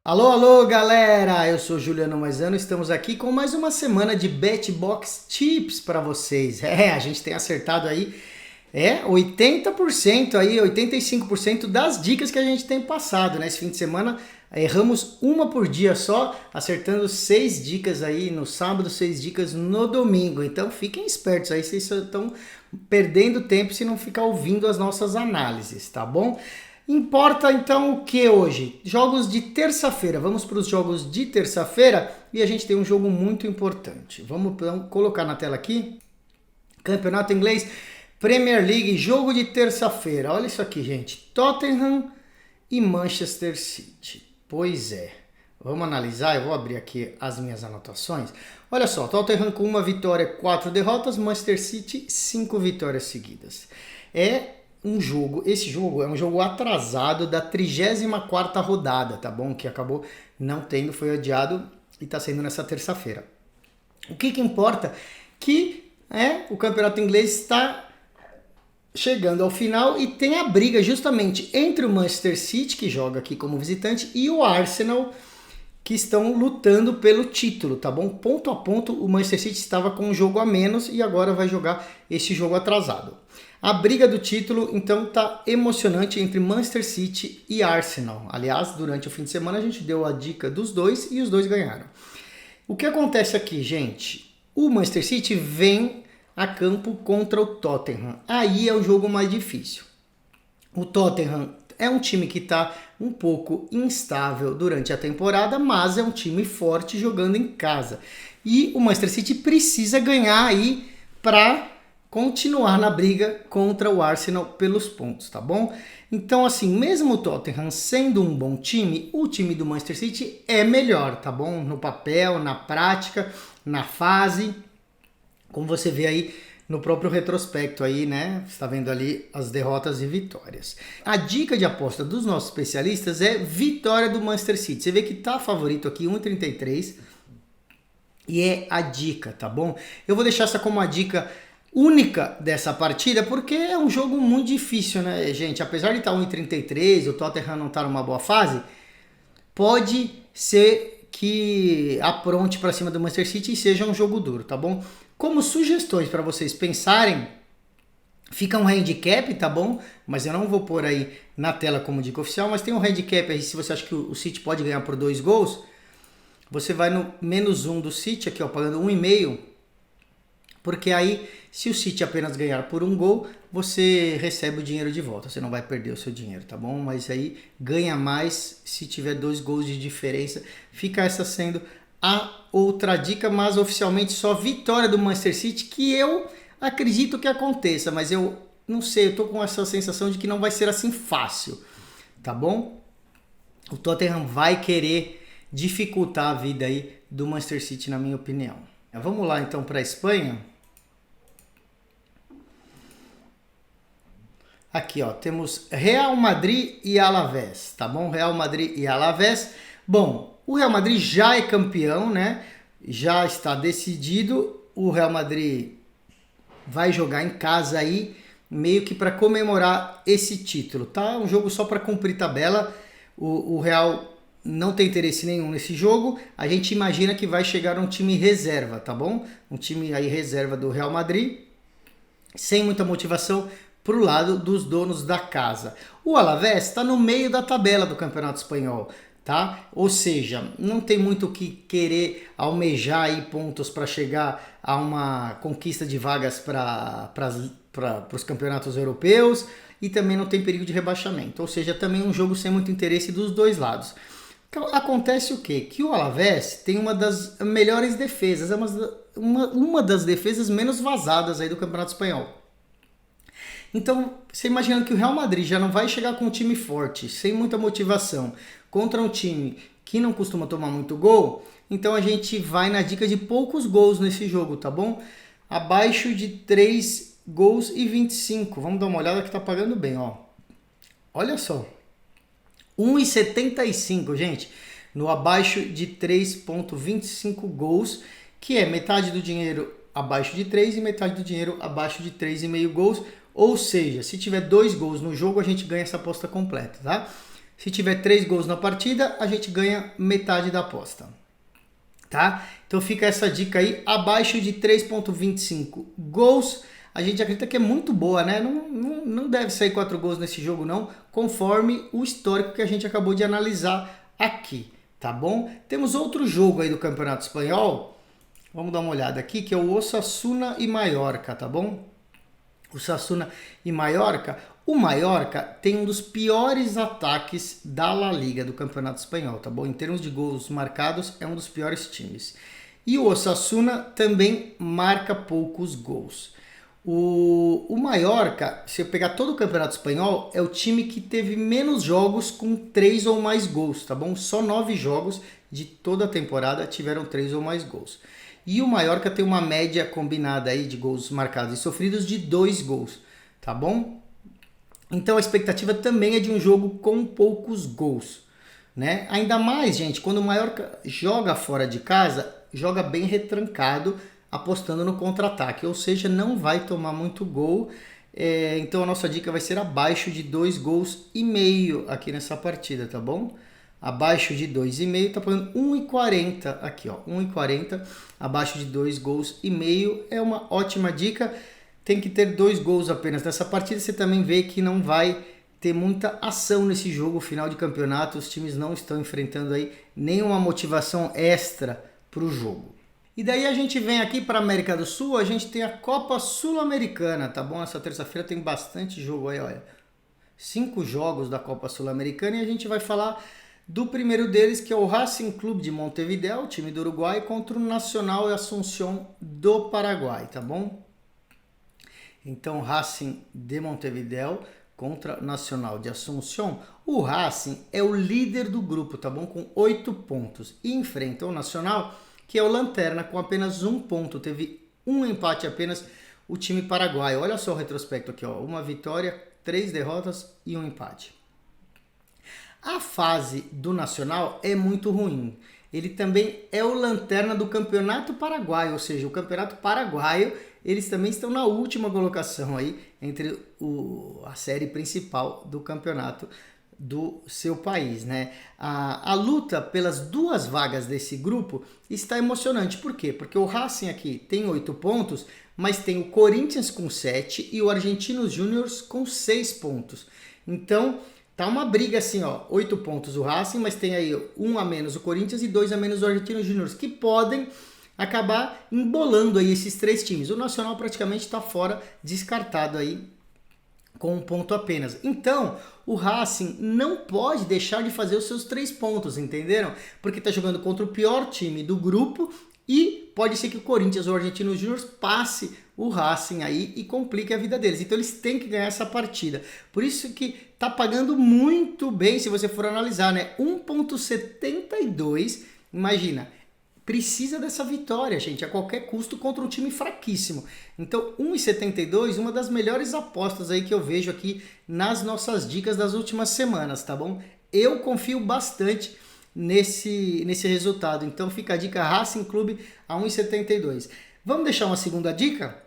Alô, alô, galera! Eu sou Juliano Maisano, estamos aqui com mais uma semana de BetBox Tips para vocês. A gente tem acertado aí 80% aí, 85% das dicas que a gente tem passado, né? Esse fim de semana erramos uma por dia só, acertando 6 dicas aí no sábado, 6 dicas no domingo. Então fiquem espertos aí, vocês estão perdendo tempo se não ficar ouvindo as nossas análises, tá bom? Importa então o que hoje? Jogos de terça-feira. Vamos para os jogos de terça-feira e a gente tem um jogo muito importante. Vamos então colocar na tela aqui. Campeonato Inglês, Premier League, jogo de terça-feira. Olha isso aqui, gente. Tottenham e Manchester City. Pois é. Vamos analisar, eu vou abrir aqui as minhas anotações. Olha só, Tottenham com 1 vitória, 4 derrotas, Manchester City 5 vitórias seguidas. Esse jogo é um jogo atrasado da 34ª rodada, tá bom? Que acabou não tendo, foi adiado e tá sendo nessa terça-feira. O que importa que o campeonato inglês está chegando ao final e tem a briga justamente entre o Manchester City, que joga aqui como visitante, e o Arsenal, que estão lutando pelo título, tá bom? Ponto a ponto, o Manchester City estava com um jogo a menos e agora vai jogar esse jogo atrasado. A briga do título, então, tá emocionante entre Manchester City e Arsenal. Aliás, durante o fim de semana a gente deu a dica dos dois e os dois ganharam. O que acontece aqui, gente? O Manchester City vem a campo contra o Tottenham. Aí é o jogo mais difícil. O Tottenham é um time que está um pouco instável durante a temporada, mas é um time forte jogando em casa. E o Manchester City precisa ganhar aí para continuar na briga contra o Arsenal pelos pontos, tá bom? Então, assim, mesmo o Tottenham sendo um bom time, o time do Manchester City é melhor, tá bom? No papel, na prática, na fase, como você vê aí no próprio retrospecto aí, né? Você está vendo ali as derrotas e vitórias. A dica de aposta dos nossos especialistas é vitória do Manchester City. Você vê que tá favorito aqui, 1,33, e é a dica, tá bom? Eu vou deixar essa como a dica única dessa partida, porque é um jogo muito difícil, né, gente? Apesar de estar 1,33, o Tottenham não está numa boa fase, pode ser que apronte para cima do Manchester City e seja um jogo duro, tá bom? Como sugestões para vocês pensarem, fica um handicap, tá bom? Mas eu não vou pôr aí na tela como dica oficial, mas tem um handicap aí, se você acha que o City pode ganhar por 2 gols, você vai no -1 do City, aqui ó, pagando 1,5, porque aí, se o City apenas ganhar por 1 gol, você recebe o dinheiro de volta. Você não vai perder o seu dinheiro, tá bom? Mas aí ganha mais se tiver 2 gols de diferença. Fica essa sendo a outra dica, mas oficialmente só vitória do Manchester City, que eu acredito que aconteça. Mas eu não sei, eu tô com essa sensação de que não vai ser assim fácil, tá bom? O Tottenham vai querer dificultar a vida aí do Manchester City, na minha opinião. Vamos lá então para a Espanha. Aqui, ó, temos Real Madrid e Alavés, tá bom? Real Madrid e Alavés. Bom, o Real Madrid já é campeão, né? Já está decidido. O Real Madrid vai jogar em casa aí, meio que para comemorar esse título, tá? Um jogo só para cumprir tabela. O Real não tem interesse nenhum nesse jogo. A gente imagina que vai chegar um time reserva, tá bom? Um time aí reserva do Real Madrid, sem muita motivação para o lado dos donos da casa. O Alavés está no meio da tabela do Campeonato Espanhol, tá? Ou seja, não tem muito o que querer almejar aí pontos para chegar a uma conquista de vagas para os campeonatos europeus e também não tem perigo de rebaixamento. Ou seja, também um jogo sem muito interesse dos dois lados. Acontece o quê? Que o Alavés tem uma das melhores defesas, uma das defesas menos vazadas aí do Campeonato Espanhol. Então, você imaginando que o Real Madrid já não vai chegar com um time forte, sem muita motivação, contra um time que não costuma tomar muito gol, então a gente vai na dica de poucos gols nesse jogo, tá bom? Abaixo de 3 gols e 25. Vamos dar uma olhada que tá pagando bem, ó. Olha só. 1,75, gente, no abaixo de 3,25 gols, que é metade do dinheiro abaixo de 3 e metade do dinheiro abaixo de 3,5 gols. Ou seja, se tiver 2 gols no jogo, a gente ganha essa aposta completa, tá? Se tiver 3 gols na partida, a gente ganha metade da aposta. Tá? Então fica essa dica aí, abaixo de 3,25 gols. A gente acredita que é muito boa, né? Não deve sair 4 gols nesse jogo não, conforme o histórico que a gente acabou de analisar aqui, tá bom? Temos outro jogo aí do Campeonato Espanhol, vamos dar uma olhada aqui, que é o Osasuna e Mallorca, tá bom? Osasuna e Mallorca. O Mallorca tem um dos piores ataques da La Liga, do Campeonato Espanhol, tá bom? Em termos de gols marcados, é um dos piores times. E o Osasuna também marca poucos gols. O Mallorca, se eu pegar todo o Campeonato Espanhol, é o time que teve menos jogos com 3 ou mais gols, tá bom? Só 9 jogos de toda a temporada tiveram 3 ou mais gols. E o Mallorca tem uma média combinada aí de gols marcados e sofridos de 2 gols, tá bom? Então a expectativa também é de um jogo com poucos gols, né? Ainda mais, gente, quando o Mallorca joga fora de casa, joga bem retrancado, apostando no contra-ataque, ou seja, não vai tomar muito gol. Então a nossa dica vai ser abaixo de 2 gols e meio aqui nessa partida, tá bom? Abaixo de 2,5, tá pagando 1,40 aqui, ó, 1,40, abaixo de 2 gols e meio, é uma ótima dica. Tem que ter 2 gols apenas nessa partida, você também vê que não vai ter muita ação nesse jogo, final de campeonato, os times não estão enfrentando aí nenhuma motivação extra para o jogo. E daí a gente vem aqui para a América do Sul, a gente tem a Copa Sul-Americana, tá bom? Essa terça-feira tem bastante jogo aí, olha. 5 jogos da Copa Sul-Americana e a gente vai falar do primeiro deles, que é o Racing Clube de Montevideo, time do Uruguai, contra o Nacional Asunción do Paraguai, tá bom? Então, Racing de Montevideo contra Nacional de Asunción. O Racing é o líder do grupo, tá bom? Com 8 pontos. E enfrenta o Nacional, que é o lanterna, com apenas 1 ponto. Teve um empate apenas o time paraguaio. Olha só o retrospecto aqui, ó. 1 vitória, 3 derrotas e 1 empate. A fase do Nacional é muito ruim. Ele também é o lanterna do Campeonato Paraguaio, ou seja, o Campeonato Paraguaio, eles também estão na última colocação aí entre a série principal do campeonato do seu país, né? A luta pelas 2 vagas desse grupo está emocionante. Por quê? Porque o Racing aqui tem 8 pontos, mas tem o Corinthians com 7 e o Argentinos Júniors com 6 pontos. Então, tá uma briga assim, ó, 8 pontos o Racing, mas tem aí 1 a menos o Corinthians e 2 a menos o Argentinos Júniors, que podem acabar embolando aí esses 3 times. O Nacional praticamente está fora, descartado aí, com 1 ponto apenas. Então, o Racing não pode deixar de fazer os seus 3 pontos, entenderam? Porque está jogando contra o pior time do grupo e pode ser que o Corinthians ou o Argentinos Júnior passe o Racing aí e complique a vida deles. Então, eles têm que ganhar essa partida. Por isso que está pagando muito bem, se você for analisar, né? 1,72, imagina. Precisa dessa vitória, gente, a qualquer custo contra um time fraquíssimo. Então, 1,72, uma das melhores apostas aí que eu vejo aqui nas nossas dicas das últimas semanas, tá bom? Eu confio bastante nesse resultado. Então, fica a dica Racing Clube a 1,72. Vamos deixar uma segunda dica,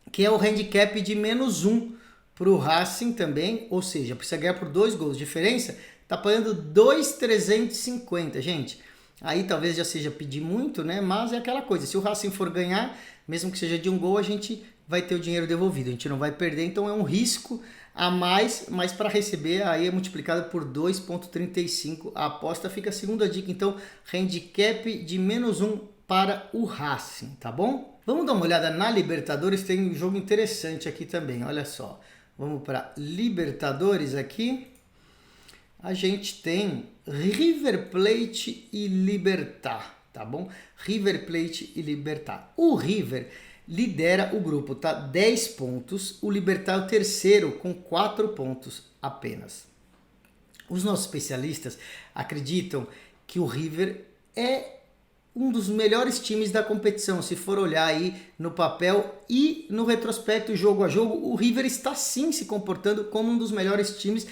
que é o handicap de -1 para o Racing também, ou seja, precisa ganhar por 2 gols de diferença, tá pagando 2,350, gente. Aí talvez já seja pedir muito, né? Mas é aquela coisa, se o Racing for ganhar, mesmo que seja de 1 gol, a gente vai ter o dinheiro devolvido, a gente não vai perder, então é um risco a mais, mas para receber aí é multiplicado por 2,35, a aposta. Fica a segunda dica, então, handicap de -1 para o Racing, tá bom? Vamos dar uma olhada na Libertadores, tem um jogo interessante aqui também, olha só. Vamos para Libertadores aqui. A gente tem River Plate e Libertad, tá bom? River Plate e Libertad. O River lidera o grupo, tá? 10 pontos. O Libertad é o terceiro com 4 pontos apenas. Os nossos especialistas acreditam que o River é um dos melhores times da competição. Se for olhar aí no papel e no retrospecto, jogo a jogo, o River está sim se comportando como um dos melhores times,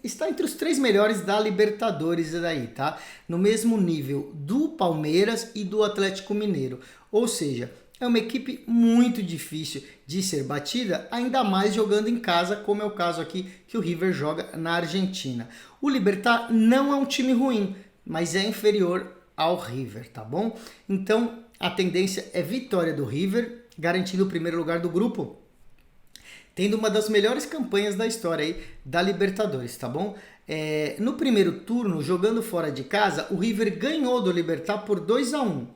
está entre os 3 melhores da Libertadores daí, tá? No mesmo nível do Palmeiras e do Atlético Mineiro. Ou seja, é uma equipe muito difícil de ser batida, ainda mais jogando em casa, como é o caso aqui que o River joga na Argentina. O Libertad não é um time ruim, mas é inferior ao River, tá bom? Então a tendência é vitória do River, garantindo o primeiro lugar do grupo, tendo uma das melhores campanhas da história aí da Libertadores, tá bom? No primeiro turno, jogando fora de casa, o River ganhou do Libertad por 2-1,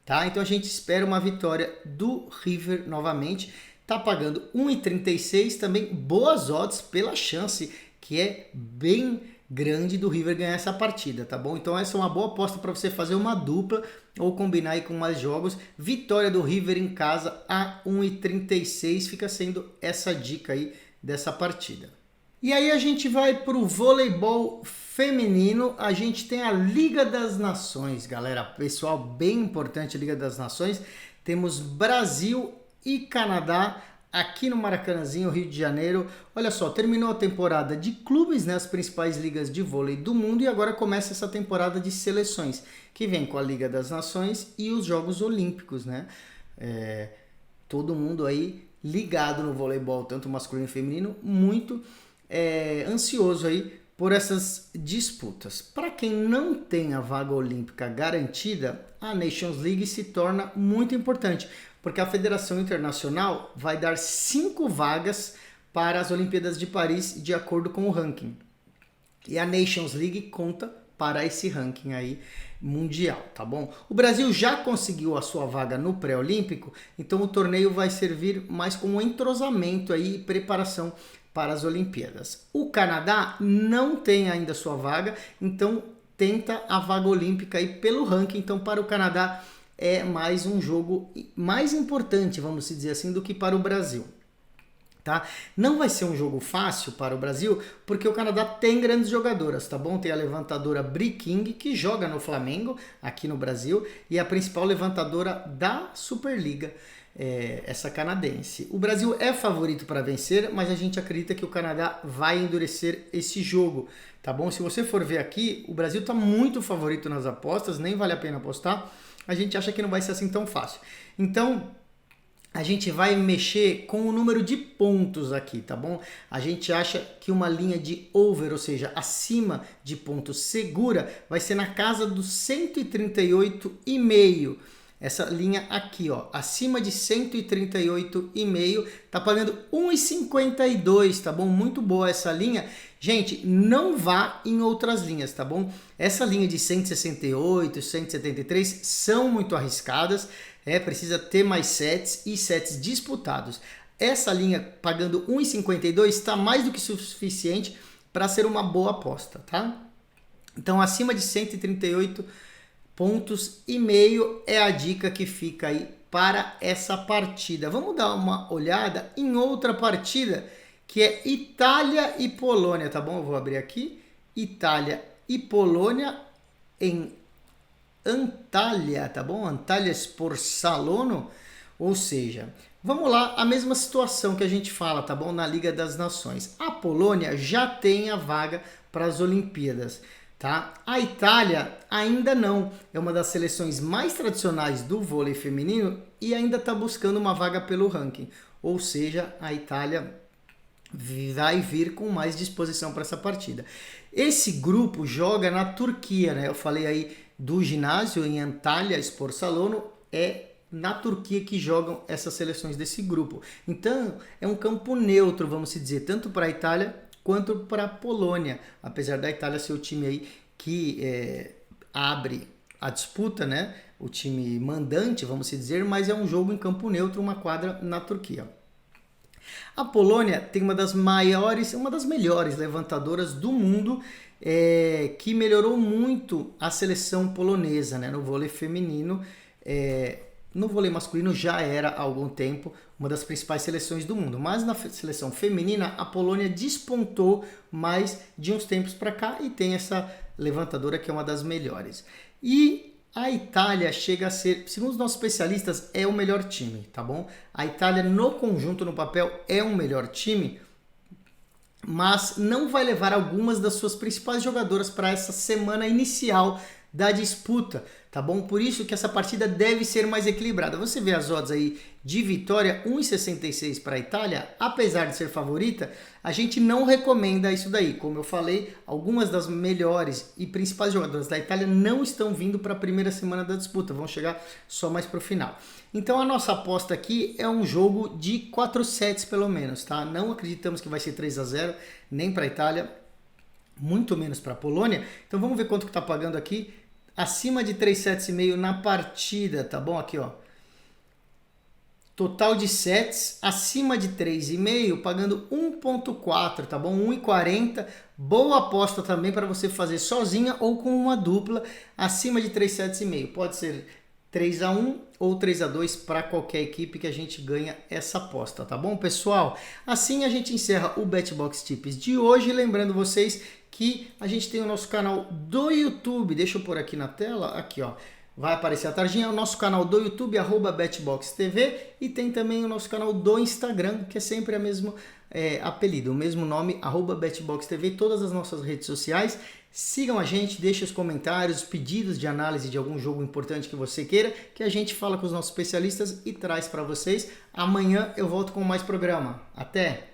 tá? Então a gente espera uma vitória do River novamente, tá pagando 1,36, também boas odds pela chance que é bem grande do River ganhar essa partida, tá bom? Então essa é uma boa aposta para você fazer uma dupla ou combinar aí com mais jogos. Vitória do River em casa a 1,36 fica sendo essa dica aí dessa partida. E aí a gente vai para o voleibol feminino, a gente tem a Liga das Nações, galera, pessoal, bem importante a Liga das Nações, temos Brasil e Canadá, aqui no Maracanãzinho, Rio de Janeiro. Olha só, terminou a temporada de clubes, né, as principais ligas de vôlei do mundo, e agora começa essa temporada de seleções, que vem com a Liga das Nações e os Jogos Olímpicos, né? Todo mundo aí ligado no voleibol, tanto masculino e feminino, muito ansioso aí por essas disputas. Para quem não tem a vaga olímpica garantida, a Nations League se torna muito importante, porque a Federação Internacional vai dar 5 vagas para as Olimpíadas de Paris de acordo com o ranking. E a Nations League conta para esse ranking aí mundial, tá bom? O Brasil já conseguiu a sua vaga no pré-olímpico, então o torneio vai servir mais como entrosamento aí e preparação para as Olimpíadas. O Canadá não tem ainda sua vaga, então tenta a vaga olímpica aí pelo ranking. Então para o Canadá é mais um jogo mais importante, vamos dizer assim, do que para o Brasil. Tá? Não vai ser um jogo fácil para o Brasil, porque o Canadá tem grandes jogadoras, tá bom? Tem a levantadora Bri King, que joga no Flamengo, aqui no Brasil, e a principal levantadora da Superliga, essa canadense. O Brasil é favorito para vencer, mas a gente acredita que o Canadá vai endurecer esse jogo, tá bom? Se você for ver aqui, o Brasil está muito favorito nas apostas, nem vale a pena apostar. A gente acha que não vai ser assim tão fácil. Então a gente vai mexer com o número de pontos aqui, tá bom? A gente acha que uma linha de over, ou seja, acima de pontos segura, vai ser na casa dos 138,5. Essa linha aqui, ó, acima de 138,5, tá pagando 1,52, tá bom? Muito boa essa linha. Gente, não vá em outras linhas, tá bom? Essa linha de 168, 173 são muito arriscadas, precisa ter mais sets e sets disputados. Essa linha pagando 1,52 está mais do que suficiente para ser uma boa aposta, tá? Então, acima de 138 pontos e meio é a dica que fica aí para essa partida. Vamos dar uma olhada em outra partida, que é Itália e Polônia, tá bom? Eu vou abrir aqui. Itália e Polônia em Antalya, tá bom? Antalya Sport Salono, ou seja, vamos lá, a mesma situação que a gente fala, tá bom? Na Liga das Nações. A Polônia já tem a vaga para as Olimpíadas, tá? A Itália ainda não, é uma das seleções mais tradicionais do vôlei feminino e ainda está buscando uma vaga pelo ranking, ou seja, a Itália vai vir com mais disposição para essa partida. Esse grupo joga na Turquia, né? Eu falei aí do ginásio em Antalya Sport Salono, é na Turquia que jogam essas seleções desse grupo. Então, é um campo neutro, vamos dizer, tanto para a Itália quanto para a Polônia, apesar da Itália ser o time aí que abre a disputa, né? O time mandante, vamos dizer, mas é um jogo em campo neutro, uma quadra na Turquia. A Polônia tem uma das melhores levantadoras do mundo, que melhorou muito a seleção polonesa, né, no vôlei feminino. No vôlei masculino já era há algum tempo uma das principais seleções do mundo, mas na seleção feminina a Polônia despontou mais de uns tempos para cá e tem essa levantadora que é uma das melhores. E a Itália chega a ser, segundo os nossos especialistas, é o melhor time, tá bom? A Itália no conjunto, no papel, é um melhor time, mas não vai levar algumas das suas principais jogadoras para essa semana inicial da disputa, tá bom? Por isso que essa partida deve ser mais equilibrada. Você vê as odds aí de vitória, 1,66 para a Itália, apesar de ser favorita, a gente não recomenda isso daí. Como eu falei, algumas das melhores e principais jogadoras da Itália não estão vindo para a primeira semana da disputa, vão chegar só mais para o final. Então a nossa aposta aqui é um jogo de 4 sets pelo menos, tá? Não acreditamos que vai ser 3-0, nem para a Itália, muito menos para a Polônia. Então vamos ver quanto que está pagando aqui. Acima de 3 sets e meio na partida, tá bom? Aqui, ó. Total de sets acima de 3,5, pagando 1,4, tá bom? 1,40. Boa aposta também para você fazer sozinha ou com uma dupla acima de 3 sets e meio. Pode ser 3-1 ou 3-2 para qualquer equipe que a gente ganha essa aposta, tá bom, pessoal? Assim a gente encerra o BetBox Tips de hoje, lembrando vocês que a gente tem o nosso canal do YouTube, deixa eu pôr aqui na tela, aqui ó, vai aparecer a tarjinha, é o nosso canal do YouTube, @BetBoxTV, e tem também o nosso canal do Instagram, que é sempre o mesmo apelido, o mesmo nome, @BetBoxTV, todas as nossas redes sociais. Sigam a gente, deixem os comentários, pedidos de análise de algum jogo importante que você queira, que a gente fala com os nossos especialistas e traz para vocês. Amanhã eu volto com mais programa. Até!